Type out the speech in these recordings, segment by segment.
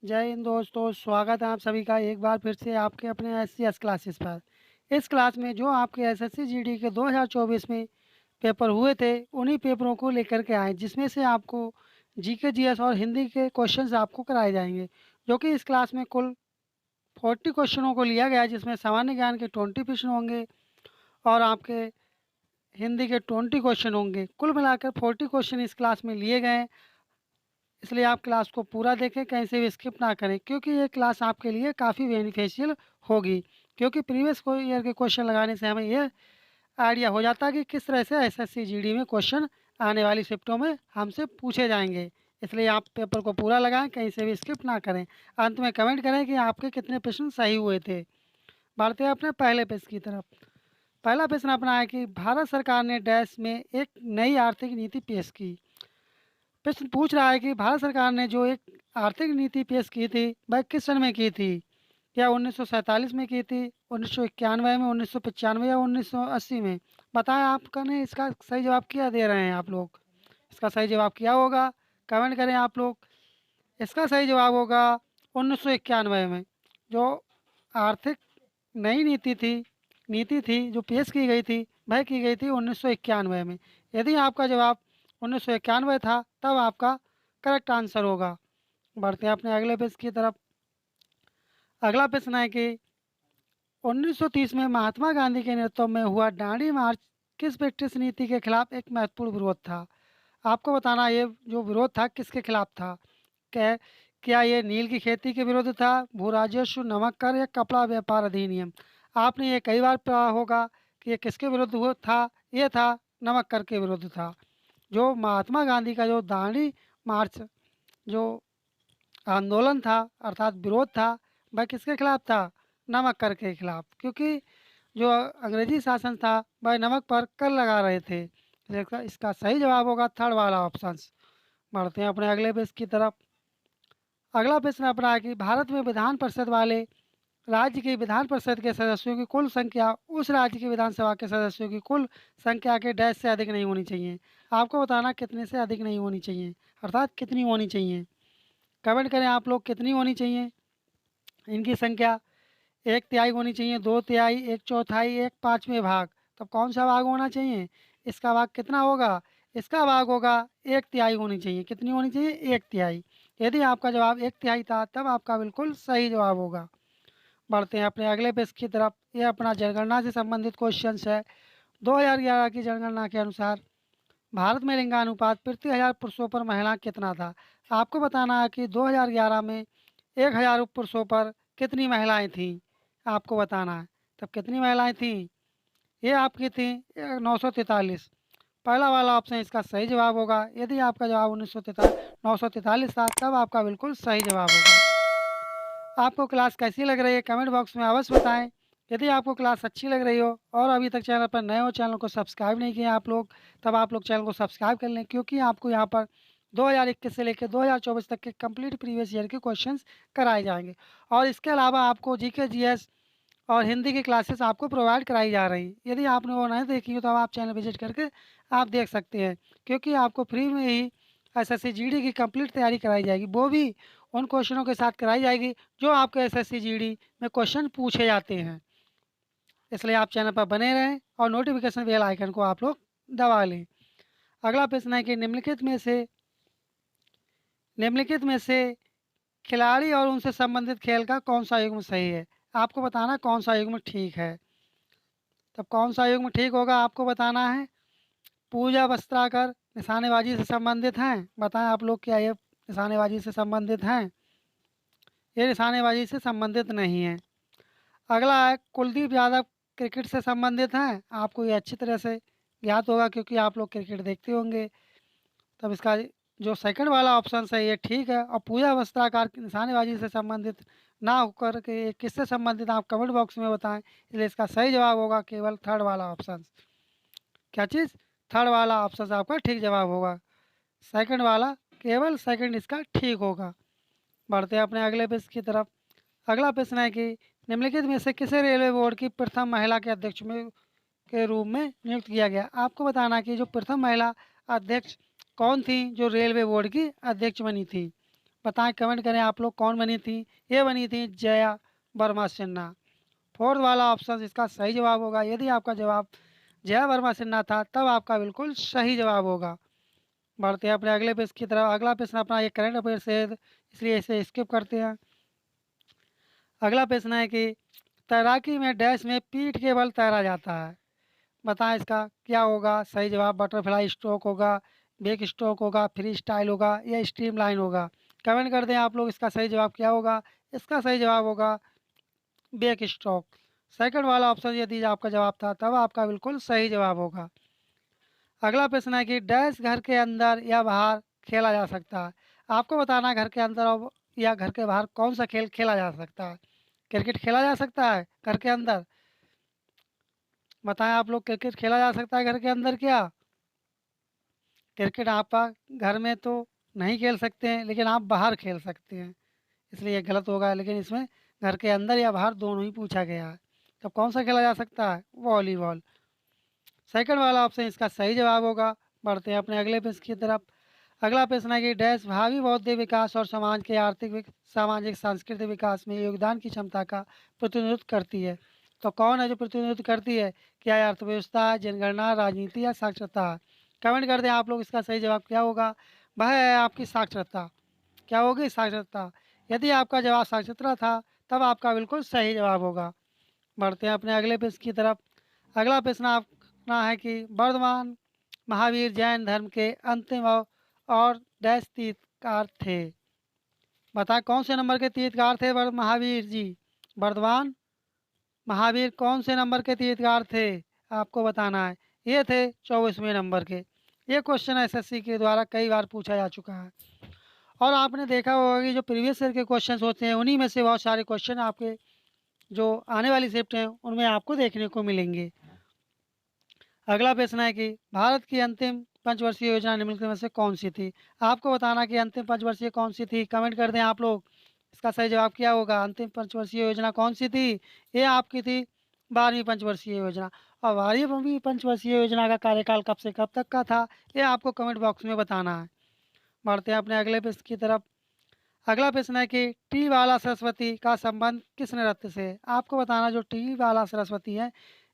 जय हिंद दोस्तों, स्वागत है आप सभी का एक बार फिर से आपके अपने एससीएस क्लासेस पर। इस क्लास में जो आपके एसएससी जीडी के 2024 में पेपर हुए थे, उन्हीं पेपरों को लेकर के आए, जिसमें से आपको जीके जीएस और हिंदी के क्वेश्चंस आपको कराए जाएंगे। जो कि इस क्लास में कुल 40 क्वेश्चनों को लिया गया है, जिसमें सामान्य ज्ञान के 20 प्रश्न होंगे और आपके हिंदी के 20 क्वेश्चन होंगे। कुल मिलाकर 40 क्वेश्चन इस क्लास में लिए गए हैं। इसलिए आप क्लास को पूरा देखें, कहीं से भी स्किप ना करें, क्योंकि ये क्लास आपके लिए काफ़ी बेनिफिशियल होगी। क्योंकि प्रीवियस को ईयर के क्वेश्चन लगाने से हमें ये आइडिया हो जाता है कि किस तरह से एसएससी जीडी में क्वेश्चन आने वाली शिफ्टों में हमसे पूछे जाएंगे। इसलिए आप पेपर को पूरा लगाएं, कहीं से भी स्किप ना करें। अंत में कमेंट करें कि आपके कितने प्रश्न सही हुए थे। बढ़ते हैं अपने पहले प्रश्न की तरफ। पहला प्रश्न अपना है कि भारत सरकार ने डैश में एक नई आर्थिक नीति पेश की। प्रश्न पूछ रहा है कि भारत सरकार ने जो एक आर्थिक नीति पेश की थी, वह किस सन में की थी? क्या 1947 में की थी, 1991 में, 1995 या 1980 में? बताएं आपका ने इसका सही जवाब क्या दे रहे हैं आप लोग। इसका सही जवाब क्या होगा, कमेंट करें आप लोग। इसका सही जवाब होगा 1991 में। जो आर्थिक नई नीति थी जो पेश की गई थी, वह की गई थी 1991 में। यदि आपका जवाब 1991 था, तब आपका करेक्ट आंसर होगा। बढ़ते हैं अपने अगले प्रश्न की तरफ। अगला प्रश्न है कि 1930 में महात्मा गांधी के नेतृत्व में हुआ दांडी मार्च किस ब्रिटिश नीति के खिलाफ एक महत्वपूर्ण विरोध था? आपको बताना ये जो विरोध था किसके खिलाफ था। क्या क्या ये नील की खेती के विरुद्ध था, भू राजस्व, नमक कर या कपड़ा व्यापार अधिनियम? आपने ये कई बार पढ़ा होगा कि ये किसके विरुद्ध हुआ था। ये था नमक कर के विरुद्ध था। जो महात्मा गांधी का जो दांडी मार्च जो आंदोलन था अर्थात विरोध था, वह किसके खिलाफ था? नमक कर के खिलाफ। क्योंकि जो अंग्रेजी शासन था, वह नमक पर कर लगा रहे थे। इसका सही जवाब होगा थर्ड वाला ऑप्शन। बढ़ते हैं अपने अगले पेज की तरफ। अगला प्रश्न अपना है कि भारत में विधान परिषद वाले राज्य की विधान परिषद के सदस्यों की कुल संख्या उस राज्य की विधानसभा के सदस्यों की कुल संख्या के डैश से अधिक नहीं होनी चाहिए। आपको बताना कितने से अधिक नहीं होनी चाहिए, अर्थात कितनी होनी चाहिए। कमेंट करें आप लोग कितनी होनी चाहिए इनकी संख्या। एक तिहाई होनी चाहिए, दो तिहाई, एक चौथाई, एक पाँचवें भाग। तब कौन सा भाग होना चाहिए? इसका भाग कितना होगा? इसका भाग होगा एक तिहाई होनी चाहिए। कितनी होनी चाहिए? एक तिहाई। यदि आपका जवाब एक तिहाई था, तब आपका बिल्कुल सही जवाब होगा। बढ़ते हैं अपने अगले पेज की तरफ। ये अपना जनगणना से संबंधित क्वेश्चन है। 2011 की जनगणना के अनुसार भारत में लिंगानुपात प्रति हजार पुरुषों पर महिला कितना था? आपको बताना है कि 2011 में 1000 पुरुषों पर कितनी महिलाएं थीं। आपको बताना है। तब कितनी महिलाएं थीं? ये आपकी थी 943। पहला वाला ऑप्शन इसका सही जवाब होगा। यदि आपका जवाब 943 था, तब आपका बिल्कुल सही जवाब होगा। आपको क्लास कैसी लग रही है, कमेंट बॉक्स में अवश्य बताएं। यदि आपको क्लास अच्छी लग रही हो और अभी तक चैनल पर नए हो, चैनल को सब्सक्राइब नहीं किया आप लोग, तब आप लोग चैनल को सब्सक्राइब कर लें, क्योंकि आपको यहाँ पर 2021 से लेकर 2024 तक के कंप्लीट प्रीवियस ईयर के क्वेश्चंस कराए जाएंगे। और इसके अलावा आपको जीके जीएस और हिंदी की क्लासेस आपको प्रोवाइड कराई जा रही। यदि आपने वो नहीं देखी हो, तो आप चैनल विजिट करके आप देख सकते हैं, क्योंकि आपको फ्री में ही एसएससी जीडी की कंप्लीट तैयारी कराई जाएगी। वो भी उन क्वेश्चनों के साथ कराई जाएगी जो आपके एसएससी जीडी में क्वेश्चन पूछे जाते हैं। इसलिए आप चैनल पर बने रहें और नोटिफिकेशन बेल आइकन को आप लोग दबा लें। अगला प्रश्न है कि निम्नलिखित में से खिलाड़ी और उनसे संबंधित खेल का कौन सा युग्म सही है? आपको बताना कौन सा युग्म ठीक है। तब कौन सा युग्म ठीक होगा आपको बताना है। पूजा वस्त्राकर निशानेबाजी से संबंधित हैं। बताएं आप लोग, क्या ये निशानेबाजी से संबंधित हैं? ये निशानेबाजी से संबंधित नहीं है। अगला है कुलदीप यादव क्रिकेट से संबंधित हैं। आपको ये अच्छी तरह से ज्ञात होगा, क्योंकि आप लोग क्रिकेट देखते होंगे। तब इसका जो सेकंड वाला ऑप्शन है ये ठीक है। और पूजा वस्त्राकार की निशानेबाजी से संबंधित ना होकर के ये किससे संबंधित, आप कमेंट बॉक्स में बताएं। इसलिए इसका सही जवाब होगा केवल थर्ड वाला ऑप्शन। क्या चीज़? थर्ड वाला ऑप्शन आपका ठीक जवाब होगा। सेकंड वाला, केवल सेकंड इसका ठीक होगा। बढ़ते हैं अपने अगले प्रश्न की तरफ। अगला प्रश्न है कि निम्नलिखित में से किसे रेलवे बोर्ड की प्रथम महिला के अध्यक्ष में के रूप में नियुक्त किया गया? आपको बताना कि जो प्रथम महिला अध्यक्ष कौन थी जो रेलवे बोर्ड की अध्यक्ष बनी थी। बताएं, कमेंट करें आप लोग कौन बनी थी। ये बनी थी जया वर्मा सिन्हा। फोर्थ वाला ऑप्शन इसका सही जवाब होगा। यदि आपका जवाब जया वर्मा सिन्हा था तब आपका बिल्कुल सही जवाब होगा। बढ़ते हैं अपने अगले पेज की तरफ। अगला प्रश्न अपना एक करंट अफेयर से है, इसलिए इसे स्किप करते हैं। अगला प्रश्न है कि तैराकी में डैश में पीठ के बल तैरा जाता है। बताएं इसका क्या होगा सही जवाब। बटरफ्लाई स्ट्रोक होगा, बेक स्ट्रोक होगा, फ्री स्टाइल होगा या स्ट्रीम लाइन होगा। कमेंट कर दें आप लोग इसका सही जवाब क्या होगा। इसका सही जवाब होगा बेक स्ट्रोक। सेकंड वाला ऑप्शन यदि आपका जवाब था तब आपका बिल्कुल सही जवाब होगा। अगला प्रश्न है कि डैश घर के अंदर या बाहर खेला जा सकता है। आपको बताना है घर के अंदर या घर के बाहर कौन सा खेल खेला जा सकता है। क्रिकेट खेला जा सकता है घर के अंदर। बताएं आप लोग, क्रिकेट खेला जा सकता है घर के अंदर क्या। क्रिकेट आप घर में तो नहीं खेल सकते हैं, लेकिन आप बाहर खेल सकते हैं, इसलिए ये गलत होगा। लेकिन इसमें घर के अंदर या बाहर दोनों ही पूछा गया है। तो कौन सा खेला जा सकता है, वॉलीबॉल। सेकंड वाला ऑप्शन इसका सही जवाब होगा। बढ़ते हैं अपने अगले प्रश्न की तरफ। अगला प्रश्न है कि डैश भावी बौद्धिक विकास और समाज के आर्थिक सामाजिक सांस्कृतिक विकास में योगदान की क्षमता का प्रतिनिधित्व करती है। तो कौन है जो प्रतिनिधित्व करती है। क्या है अर्थव्यवस्था, जनगणना, राजनीति या साक्षरता। कमेंट कर दें आप लोग इसका सही जवाब क्या होगा। वह है आपकी साक्षरता। क्या होगी, साक्षरता। यदि आपका जवाब साक्षरता था तब आपका बिल्कुल सही जवाब होगा। बढ़ते हैं अपने अगले प्रश्न की तरफ। अगला प्रश्न आपका है कि वर्धमान महावीर जैन धर्म के अंतिम और डैश तीर्थकार थे। बताएं कौन से नंबर के तीर्थकार थे महावीर जी। वर्धमान महावीर कौन से नंबर के तीर्थकार थे, आपको बताना है। ये थे 24वें नंबर के। ये क्वेश्चन एसएससी के द्वारा कई बार पूछा जा चुका है। और आपने देखा होगा कि जो प्रीवियस ईयर के क्वेश्चन होते हैं उन्हीं में से बहुत सारे क्वेश्चन आपके जो आने वाली शिफ्ट हैं उनमें आपको देखने को मिलेंगे। अगला प्रश्न है कि भारत की अंतिम पंचवर्षीय योजना निम्नलिखित में से कौन सी थी। आपको बताना कि अंतिम पंचवर्षीय कौन सी थी। कमेंट कर दें आप लोग इसका सही जवाब क्या होगा। अंतिम पंचवर्षीय योजना कौन सी थी। ये आपकी थी 12वीं पंचवर्षीय योजना। और 12वीं पंचवर्षीय योजना का कार्यकाल कब से कब तक का था, ये आपको कमेंट बॉक्स में बताना है। बढ़ते हैं अपने अगले प्रश्न की तरफ। अगला प्रश्न है कि टी बाला सरस्वती का संबंध किस नृत्य से। आपको बताना जो टी बाला सरस्वती है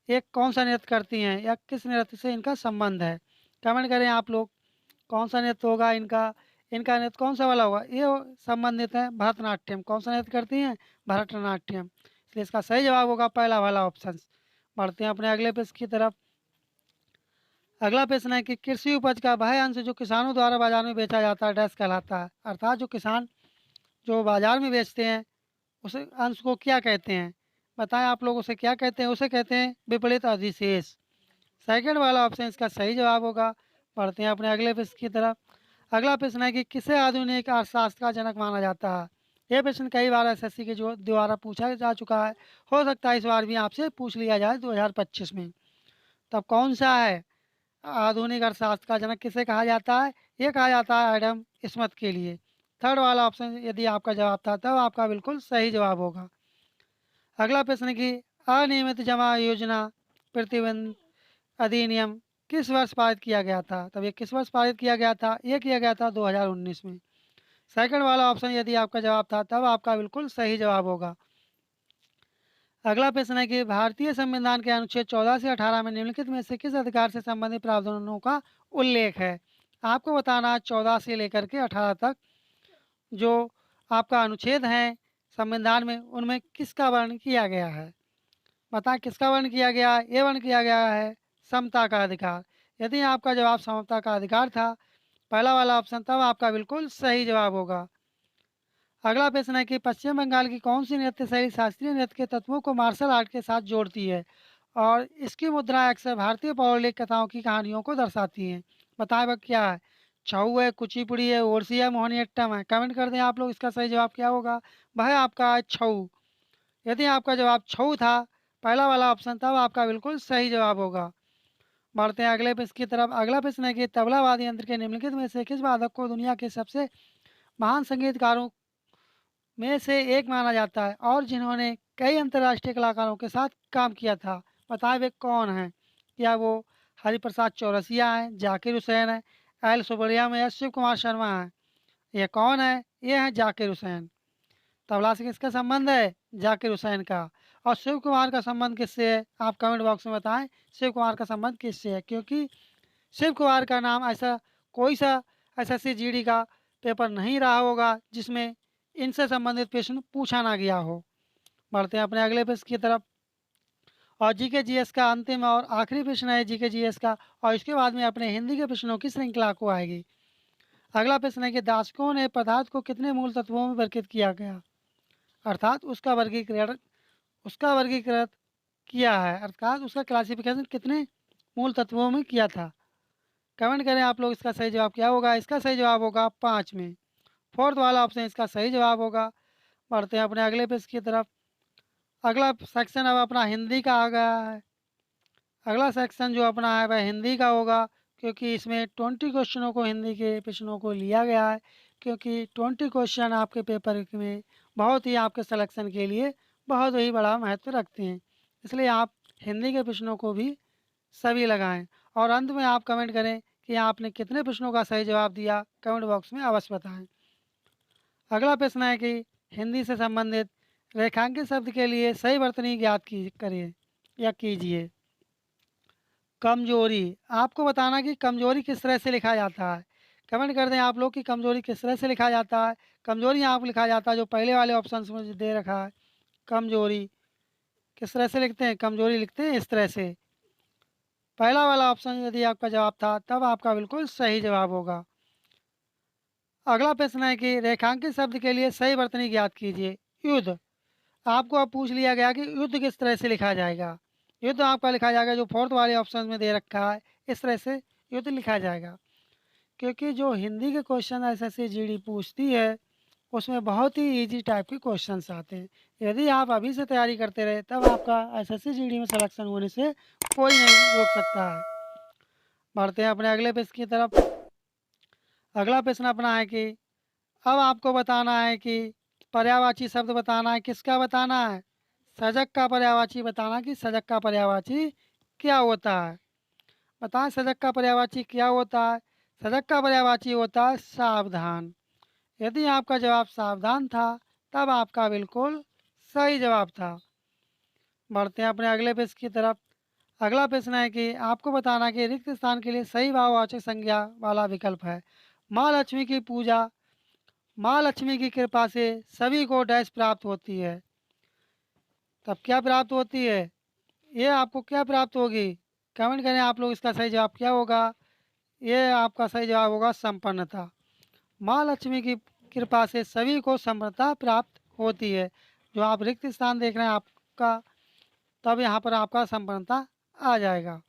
ये कौन सा नृत्य करती हैं या किस नृत्य से इनका संबंध है। कमेंट करें आप लोग कौन सा नृत्य होगा इनका। इनका नृत्य कौन सा वाला होगा, ये संबंधित है भरतनाट्यम। कौन सा नृत्य करती हैं, भरतनाट्यम। इसलिए इसका सही जवाब होगा पहला वाला ऑप्शन। बढ़ते हैं अपने अगले प्रश्न की तरफ। अगला प्रश्न है कि कृषि उपज का वह अंश जो किसानों द्वारा बाजार में बेचा जाता है डैश कहलाता है। अर्थात जो किसान जो बाजार में बेचते हैं उस अंश को क्या कहते हैं। बताएं आप लोग उसे क्या कहते हैं। उसे कहते हैं विपरीत अधिशेष। सेकंड वाला ऑप्शन इसका सही जवाब होगा। बढ़ते हैं अपने अगले प्रश्न की तरफ। अगला प्रश्न है कि किसे आधुनिक अर्थशास्त्र का जनक माना जाता है। यह प्रश्न कई बार एसएससी के जो द्वारा पूछा जा चुका है। हो सकता है इस बार भी आपसे पूछ लिया जाए 2025 में। तब कौन सा है आधुनिक अर्थशास्त्र का जनक किसे कहा जाता है। ये कहा जाता है एडम स्मिथ के लिए। थर्ड वाला ऑप्शन यदि आपका जवाब था तब आपका बिल्कुल सही जवाब होगा। अगला प्रश्न की अनियमित जमा योजना प्रतिबंध अधिनियम किस वर्ष पारित किया गया था। तब ये किस वर्ष पारित किया गया था, ये किया गया था 2019 में। सेकंड वाला ऑप्शन यदि आपका जवाब था तब आपका बिल्कुल सही जवाब होगा। अगला प्रश्न है कि भारतीय संविधान के अनुच्छेद 14 से 18 में निम्नलिखित में से किस अधिकार से संबंधित प्रावधानों का उल्लेख है। आपको बताना है 14 से लेकर के 18 तक जो आपका अनुच्छेद है संविधान में उनमें किसका वर्णन किया गया है। बताएं किसका वर्णन किया गया है। ये वर्णन किया गया है समता का अधिकार। यदि आपका जवाब समता का अधिकार था पहला वाला ऑप्शन तब आपका बिल्कुल सही जवाब होगा। अगला प्रश्न है कि पश्चिम बंगाल की कौन सी नृत्य शैली शास्त्रीय नृत्य के तत्वों को मार्शल आर्ट के साथ जोड़ती है और इसकी मुद्राएं अक्सर भारतीय पौराणिक कथाओं की कहानियों को दर्शाती हैं। बताएं वह क्या है। छऊ है, कुचिपुड़ी है, ओडिसी है, मोहिनीअट्टम है। कमेंट कर दें आप लोग इसका सही जवाब क्या होगा। वह आपका है छऊ। यदि आपका जवाब छऊ था पहला वाला ऑप्शन तब आपका बिल्कुल सही जवाब होगा। बढ़ते हैं अगले प्रश्न की तरफ। अगला प्रश्न है कि तबला वाद्य यंत्र के निम्नलिखित में से किस वादक को दुनिया के सबसे महान संगीतकारों में से एक माना जाता है और जिन्होंने कई अंतर्राष्ट्रीय कलाकारों के साथ काम किया था। बताएं वे कौन हैं। क्या वो हरिप्रसाद चौरसिया हैं, जाकिर हुसैन है, एल सुब्रमण्यम है या शिव कुमार शर्मा है। ये कौन है? ये है जाकिर हुसैन। तबला से किसका संबंध है? जाकिर हुसैन का। और शिव कुमार का संबंध किससे है? आप कमेंट बॉक्स में बताएं शिव कुमार का संबंध किससे है, क्योंकि शिव कुमार का नाम ऐसा कोई सा एसएससी जीडी का पेपर नहीं रहा होगा जिसमें इनसे संबंधित प्रश्न पूछा ना गया हो। बढ़ते हैं अपने अगले प्रश्न की तरफ। और जीके जीएस का अंतिम और आखिरी प्रश्न है जीके जीएस का, और इसके बाद में अपने हिंदी के प्रश्नों की श्रृंखला को आएगी। अगला प्रश्न है कि दार्शनिकों ने पदार्थ को कितने मूल तत्वों में वर्गीकृत किया गया, अर्थात उसका वर्गीकरण किया है, अर्थात उसका क्लासिफिकेशन कितने मूल तत्वों में किया था। कमेंट करें आप लोग इसका सही जवाब क्या होगा। इसका सही जवाब होगा 5 में। फोर्थ वाला ऑप्शन इसका सही जवाब होगा। बढ़ते हैं अपने अगले पेज की तरफ। अगला सेक्शन अब अपना हिंदी का आ गया है। अगला सेक्शन जो अपना है वह हिंदी का होगा, क्योंकि इसमें 20 क्वेश्चनों को हिंदी के प्रश्नों को लिया गया है, क्योंकि 20 क्वेश्चन आपके पेपर में बहुत ही आपके सिलेक्शन के लिए बहुत ही बड़ा महत्व रखते हैं, इसलिए आप हिंदी के प्रश्नों को भी सभी लगाएं। और अंत में आप कमेंट करें कि आपने कितने प्रश्नों का सही जवाब दिया, कमेंट बॉक्स में अवश्य बताएं। अगला प्रश्न है कि हिंदी से संबंधित रेखांकित शब्द के लिए सही वर्तनी ज्ञात की करिए या कीजिए। कमजोरी, आपको बताना कि कमजोरी किस तरह से लिखा जाता है। कमेंट कर दें आप लोग कि कमजोरी किस तरह से लिखा जाता है। कमजोरी यहाँ पर लिखा जाता है जो पहले वाले ऑप्शन में दे रखा है। कमजोरी किस तरह से लिखते हैं? कमजोरी लिखते हैं इस तरह से। पहला वाला ऑप्शन यदि आपका जवाब था तब आपका बिल्कुल सही जवाब होगा। अगला प्रश्न है कि रेखांकित शब्द के लिए सही वर्तनी ज्ञात कीजिए। युद्ध, आपको अब पूछ लिया गया कि युद्ध किस तरह से लिखा जाएगा। युद्ध आपका लिखा जाएगा जो फोर्थ वाले ऑप्शन में दे रखा है, इस तरह से युद्ध लिखा जाएगा। क्योंकि जो हिंदी के क्वेश्चन एसएससी जीडी पूछती है उसमें बहुत ही इजी टाइप के क्वेश्चंस आते हैं। यदि आप अभी से तैयारी करते रहे तब आपका एसएससी जीडी में सिलेक्शन होने से कोई नहीं रोक सकता है। बढ़ते हैं अपने अगले प्रश्न की तरफ। अगला प्रश्न अपना है कि अब आपको बताना है कि पर्यायवाची शब्द बताना है। किसका बताना है? सजग का पर्यायवाची बताना कि सजग का पर्यायवाची क्या होता है। बताएं सजग का पर्यायवाची क्या होता है। सजग का पर्यायवाची होता है सावधान। यदि आपका जवाब सावधान था तब आपका बिल्कुल सही जवाब था। बढ़ते हैं अपने अगले प्रश्न की तरफ। अगला प्रश्न है कि आपको बताना कि रिक्त स्थान के लिए सही भाववाचक संज्ञा वाला विकल्प है। माँ लक्ष्मी की पूजा, माँ लक्ष्मी की कृपा से सभी को डैश प्राप्त होती है, तब क्या प्राप्त होती है? ये आपको क्या प्राप्त होगी? कमेंट करें आप लोग इसका सही जवाब क्या होगा। ये आपका सही जवाब होगा संपन्नता। माँ लक्ष्मी की कृपा से सभी को संपन्नता प्राप्त होती है। जो आप रिक्त स्थान देख रहे हैं आपका, तब यहाँ पर आपका संपन्नता आ जाएगा।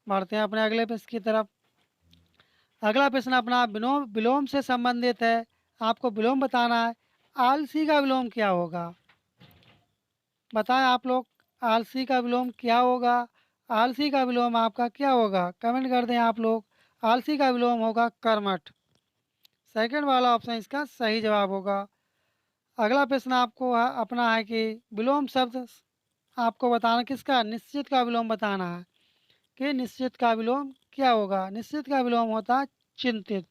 बढ़ते हैं अपने अगले प्रश्न की तरफ। अगला प्रश्न अपना विलोम विलोम से संबंधित है। आपको विलोम बताना है। आलसी का विलोम क्या होगा? बताएं आप लोग, आलसी का विलोम क्या होगा? आलसी का विलोम आपका क्या होगा? कमेंट कर दें आप लोग। आलसी का विलोम होगा कर्मठ। सेकंड वाला ऑप्शन इसका सही जवाब होगा। अगला प्रश्न आपको अपना है कि विलोम शब्द आपको बताना किसका? निश्चित का विलोम बताना है कि निश्चित का विलोम क्या होगा। निश्चित का विलोम होता है चिंतित।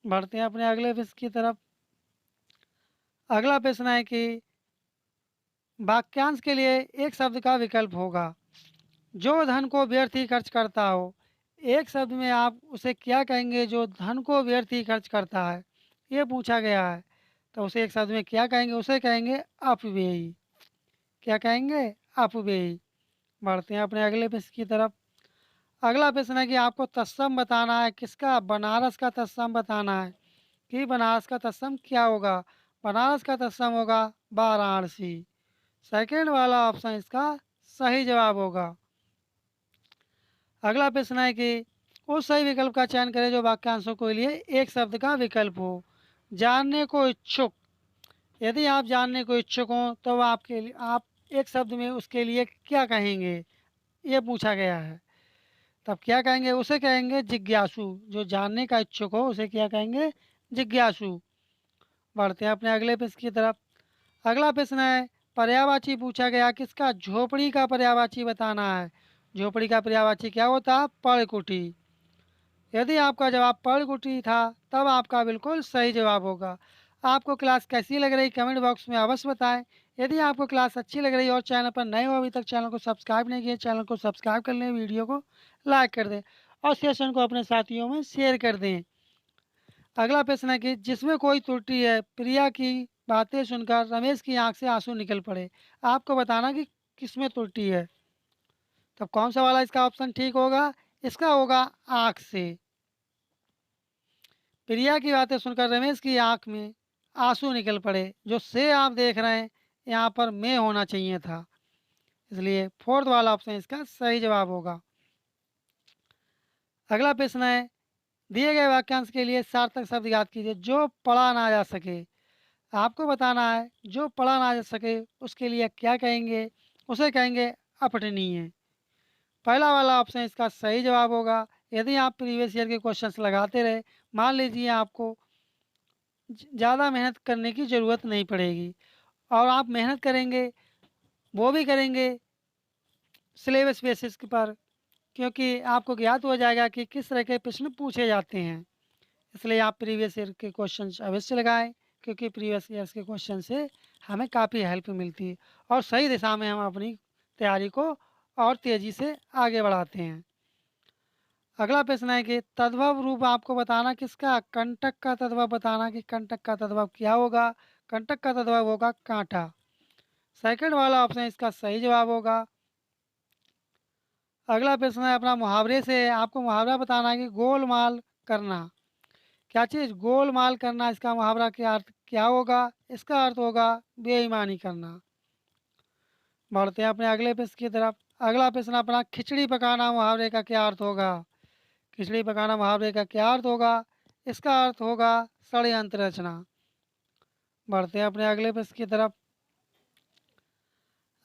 बढ़ते हैं अपने अगले प्रश्न की तरफ। अगला प्रश्न है कि वाक्यांश के लिए एक शब्द का विकल्प होगा। जो धन को व्यर्थ ही खर्च करता हो, एक शब्द में आप उसे क्या कहेंगे जो धन को व्यर्थ ही खर्च करता है, ये पूछा गया है। तो उसे एक शब्द में क्या कहेंगे? उसे कहेंगे अपव्ययी। क्या कहेंगे? अपव्ययी। बढ़ते हैं अपने अगले प्रश्न की तरफ। अगला प्रश्न है कि आपको तत्सम बताना है। किसका? बनारस का तत्सम बताना है कि बनारस का तत्सम क्या होगा। बनारस का तत्सम होगा वाराणसी। सेकेंड वाला ऑप्शन इसका सही जवाब होगा। अगला प्रश्न है कि उस सही विकल्प का चयन करें जो वाक्यांशों के लिए एक शब्द का विकल्प हो। जानने को इच्छुक, यदि आप जानने को इच्छुक हों तो आपके लिए आप एक शब्द में उसके लिए क्या कहेंगे, ये पूछा गया है। तब क्या कहेंगे? उसे कहेंगे जिज्ञासु। जो जानने का इच्छुक हो उसे क्या कहेंगे? जिज्ञासु। बढ़ते हैं अपने अगले प्रश्न की तरफ। अगला प्रश्न है पर्यायवाची पूछा गया। किसका? झोपड़ी का पर्यायवाची बताना है। झोपड़ी का पर्यायवाची क्या होता है? पर्णकुटी। यदि आपका जवाब पर्लगुटी था तब आपका बिल्कुल सही जवाब होगा। आपको क्लास कैसी लग रही कमेंट बॉक्स में अवश्य बताएं। यदि आपको क्लास अच्छी लग रही और चैनल पर नए हो अभी तक चैनल को सब्सक्राइब नहीं किया चैनल को सब्सक्राइब कर लें, वीडियो को लाइक कर दें और सेशन को अपने साथियों में शेयर कर दें। अगला प्रश्न है कि जिसमें कोई त्रुटि है, प्रिया की बातें सुनकर रमेश की आंख से आंसू निकल पड़े। आपको बताना कि किसमें त्रुटि है। तब कौन सा वाला इसका ऑप्शन ठीक होगा? इसका होगा आंख से। प्रिया की बातें सुनकर रमेश की आंख में आंसू निकल पड़े। जो से आप देख रहे हैं यहाँ पर मैं होना चाहिए था, इसलिए फोर्थ वाला ऑप्शन इसका सही जवाब होगा। अगला प्रश्न है, दिए गए वाक्यांश के लिए सार्थक शब्द याद कीजिए। जो पढ़ा ना जा सके, आपको बताना है जो पढ़ा ना जा सके उसके लिए क्या कहेंगे? उसे कहेंगे अपठनीय। पहला वाला ऑप्शन इसका सही जवाब होगा। यदि आप प्रीवियस ईयर के क्वेश्चंस लगाते रहे, मान लीजिए आपको ज़्यादा मेहनत करने की ज़रूरत नहीं पड़ेगी और आप मेहनत करेंगे, वो भी करेंगे सिलेबस बेसिस पर, क्योंकि आपको ज्ञात हो जाएगा कि किस तरह के प्रश्न पूछे जाते हैं। इसलिए आप प्रीवियस ईयर के क्वेश्चन अवश्य लगाएं, क्योंकि प्रीवियस ईयर्स के क्वेश्चन से हमें काफ़ी हेल्प मिलती है और सही दिशा में हम अपनी तैयारी को और तेज़ी से आगे बढ़ाते हैं। अगला प्रश्न है कि तद्भव रूप आपको बताना किसका? कंटक का तद्भव बताना कि कंटक का तद्भव क्या होगा? कंटक का तद्भव होगा कांटा। सेकंड वाला ऑप्शन इसका सही जवाब होगा। अगला प्रश्न है अपना मुहावरे से। आपको मुहावरा बताना है कि गोलमाल करना। क्या चीज़? गोलमाल करना। इसका मुहावरा क्या अर्थ क्या होगा? इसका अर्थ होगा बेईमानी करना। बढ़ते हैं अपने अगले प्रश्न की तरफ। अगला प्रश्न अपना खिचड़ी पकाना मुहावरे का क्या अर्थ होगा? खिचड़ी पकाना मुहावरे का क्या अर्थ होगा? इसका अर्थ होगा षड्यंत्र रचना। बढ़ते हैं अपने अगले प्रश्न की तरफ।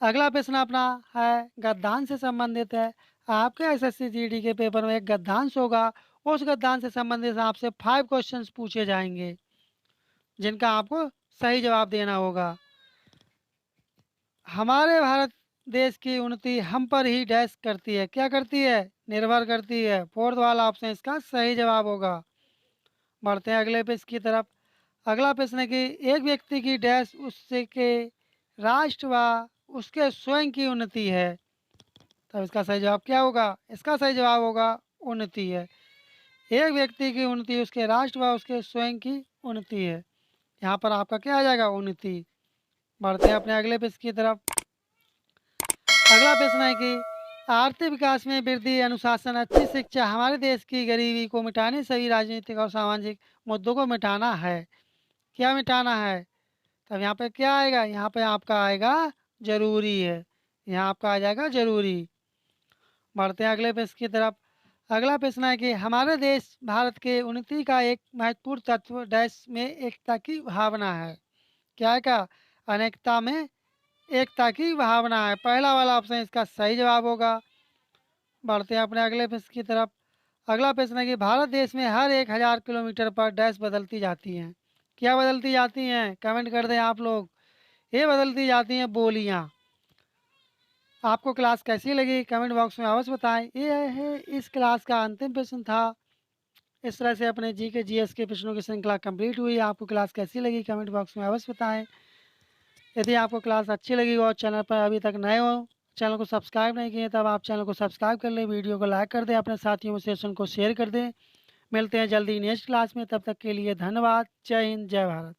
अगला प्रश्न अपना है गद्यांश से संबंधित है। आपके एसएससी जीडी के पेपर में एक गद्यांश होगा। उस गद्यांश से संबंधित आपसे 5 क्वेश्चंस पूछे जाएंगे, जिनका आपको सही जवाब देना होगा। हमारे भारत देश की उन्नति हम पर ही डैश करती है। क्या करती है? निर्भर करती है। फोर्थ वाला ऑप्शन इसका सही जवाब होगा। बढ़ते हैं अगले प्रश्न की तरफ। अगला प्रश्न है कि एक व्यक्ति की डैश उससे के राष्ट्र व उसके स्वयं की उन्नति है। तब इसका सही जवाब क्या होगा? इसका सही जवाब होगा उन्नति है। एक व्यक्ति की उन्नति उसके राष्ट्र व उसके स्वयं की उन्नति है। यहाँ पर आपका क्या आ जाएगा? उन्नति। बढ़ते हैं अपने अगले प्रश्न की तरफ। अगला प्रश्न है कि आर्थिक विकास में वृद्धि, अनुशासन, अच्छी शिक्षा हमारे देश की गरीबी को मिटाने, सभी राजनीतिक और सामाजिक मुद्दों को मिटाना है। क्या मिटाना है? तब यहाँ पे क्या आएगा? यहाँ पे आपका आएगा जरूरी है। यहाँ आपका आ जाएगा जरूरी। बढ़ते हैं अगले प्रश्न की तरफ। अगला प्रश्न है कि हमारे देश भारत के उन्नति का एक महत्वपूर्ण तत्व डैश में एकता की भावना है। क्या है? का अनेकता में एकता की भावना है। पहला वाला ऑप्शन इसका सही जवाब होगा। बढ़ते हैं अपने अगले प्रश्न की तरफ। अगला प्रश्न है कि भारत देश में हर 1000 किलोमीटर पर डैश बदलती जाती हैं। क्या बदलती जाती हैं? कमेंट कर दें आप लोग। ये बदलती जाती हैं बोलियाँ। आपको क्लास कैसी लगी कमेंट बॉक्स में अवश्य बताएं। ये है इस क्लास का अंतिम प्रश्न था। इस तरह से अपने जी के जीएस के प्रश्नों की श्रृंखला कंप्लीट हुई। आपको क्लास कैसी लगी कमेंट बॉक्स में अवश्य बताएं। यदि आपको क्लास अच्छी लगी हो और चैनल पर अभी तक नए हो, चैनल को सब्सक्राइब नहीं किए, तब आप चैनल को सब्सक्राइब कर लें, वीडियो को लाइक कर दें, अपने साथियों में सेशन को शेयर कर दें। मिलते हैं जल्दी नेक्स्ट क्लास में। तब तक के लिए धन्यवाद। जय हिंद, जय भारत।